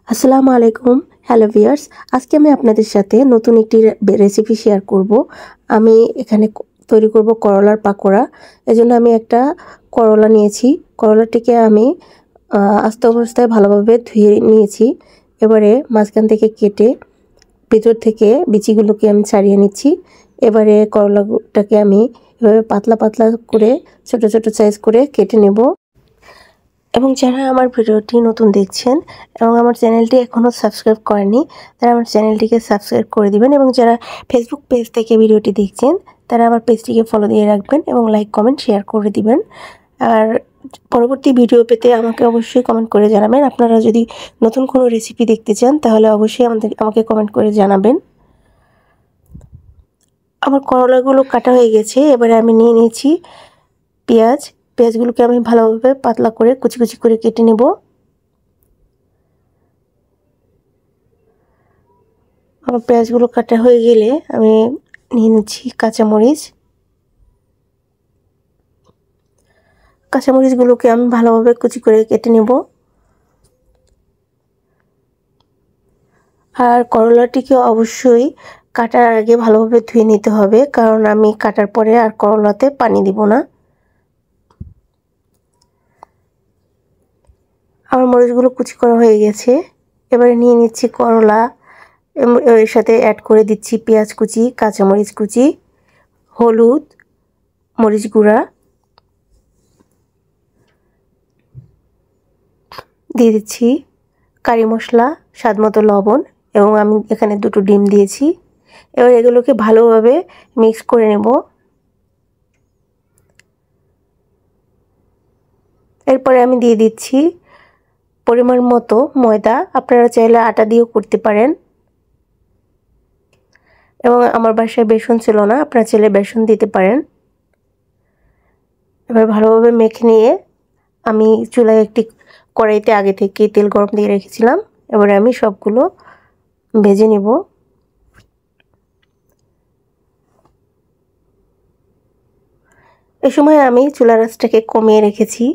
আসসালামু আলাইকুম। Hello viewers, আজকে আমি আপনাদের সাথে নতুন একটি রেসিপি শেয়ার করব। আমি এখানে তৈরি করব করলার পাকোড়া। এজন্য আমি একটা করলা নিয়েছি। করলাটিকে আমি আস্ত অবস্থায় ভালোভাবে ধুয়ে নিয়েছি। এবারে মাঝখান থেকে কেটে ভিতর থেকে বিচিগুলোকে আমি ছাড়িয়ে নিচ্ছি। এবারে করলাটাকে আমি এভাবে পাতলা পাতলা করে ছোট ছোট সাইজ করে কেটে নেব। এবং যারা আমার ভিডিওটি নতুন দেখছেন এবং আমার চ্যানেলটি এখনও সাবস্ক্রাইব করেনি, তারা আমার চ্যানেলটিকে সাবস্ক্রাইব করে দিবেন। এবং যারা ফেসবুক পেজ থেকে ভিডিওটি দেখছেন, তারা আমার পেজটিকে ফলো দিয়ে রাখবেন এবং লাইক কমেন্ট শেয়ার করে দিবেন। আর পরবর্তী ভিডিও পেতে আমাকে অবশ্যই কমেন্ট করে জানাবেন। আপনারা যদি নতুন কোনো রেসিপি দেখতে চান, তাহলে অবশ্যই আমাকে কমেন্ট করে জানাবেন। আমার করলাগুলো কাটা হয়ে গেছে। এবারে আমি নিয়ে নিয়েছি পেঁয়াজগুলোকে আমি ভালোভাবে পাতলা করে কুচি কুচি করে কেটে নেব। আমার পেঁয়াজগুলো কাটা হয়ে গেলে আমি নিয়ে নিচ্ছি কাঁচামরিচগুলোকে আমি ভালোভাবে কুচি করে কেটে নেব। আর করলাটিকে অবশ্যই কাটার আগে ভালোভাবে ধুয়ে নিতে হবে, কারণ আমি কাটার পরে আর করলাতে পানি দিব না। আমার মরিচগুলো কুচি করা হয়ে গেছে। এবারে নিয়ে নিচ্ছি করলা, এর সাথে অ্যাড করে দিচ্ছি পেঁয়াজ কুচি, কাঁচামরিচ কুচি, হলুদ, মরিচ গুঁড়া, দিয়ে দিচ্ছি কারি মশলা, স্বাদমতো লবণ, এবং আমি এখানে 2টো ডিম দিয়েছি। এবার এগুলোকে ভালোভাবে মিক্স করে নেব। এরপরে আমি দিয়ে দিচ্ছি পরিমাণ মতো ময়দা। আপনারা চাইলে আটা দিয়েও করতে পারেন। এবং আমার বাসায় বেসন ছিল না, আপনারা চাইলে বেসন দিতে পারেন। এবার ভালোভাবে মেখে নিয়ে আমি চুলায় একটি কড়াইতে আগে থেকে তেল গরম দিয়ে রেখেছিলাম। এবারে আমি সবগুলো ভেজে নেব। এ সময় আমি চুলার আঁচটাকে কমিয়ে রেখেছি।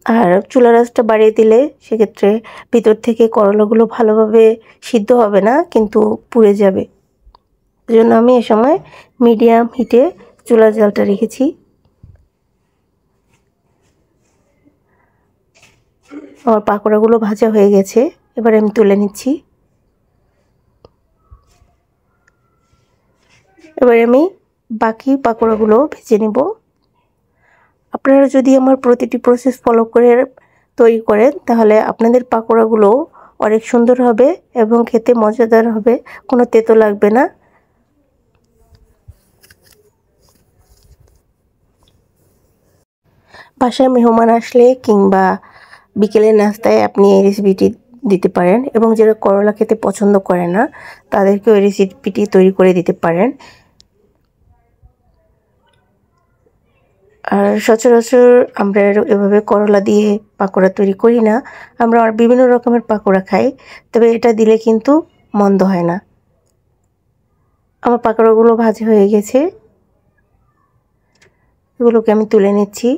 আর চুলার আঁচটা বাড়িয়ে দিলে সেক্ষেত্রে ভিতর থেকে করলাগুলো ভালোভাবে সিদ্ধ হবে না, কিন্তু পুড়ে যাবে। এজন্য আমি এ সময় মিডিয়াম হিটে চুলার জালটা রেখেছি। আমার পাকোড়াগুলো ভাজা হয়ে গেছে। এবারে আমি তুলে নিচ্ছি। এবারে আমি বাকি পাকোড়াগুলো ভেজে নেব। আপনারা যদি আমার প্রতিটি প্রসেস ফলো করে তৈরি করেন, তাহলে আপনাদের পাকোড়াগুলো অনেক সুন্দর হবে এবং খেতে মজাদার হবে, কোনো তেতো লাগবে না। বাসায় মেহমান আসলে কিংবা বিকেলের নাস্তায় আপনি এই রেসিপিটি দিতে পারেন। এবং যারা করলা খেতে পছন্দ করে না, তাদেরকেও এই রেসিপিটি তৈরি করে দিতে পারেন। আর সচরাচর আমরা এভাবে করলা দিয়ে পাকোড়া তৈরি করি না। আমরা বিভিন্ন রকমের পাকোড়া খাই, তবে এটা দিলে কিন্তু মন্দ হয় না। আমার পাকোড়াগুলো ভাজা হয়ে গেছে, এগুলোকে আমি তুলে নিচ্ছি।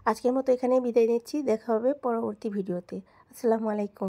আজকের মতো এখানেই বিদায় নিচ্ছি। দেখা হবে পরবর্তী ভিডিওতে। আসসালামু আলাইকুম।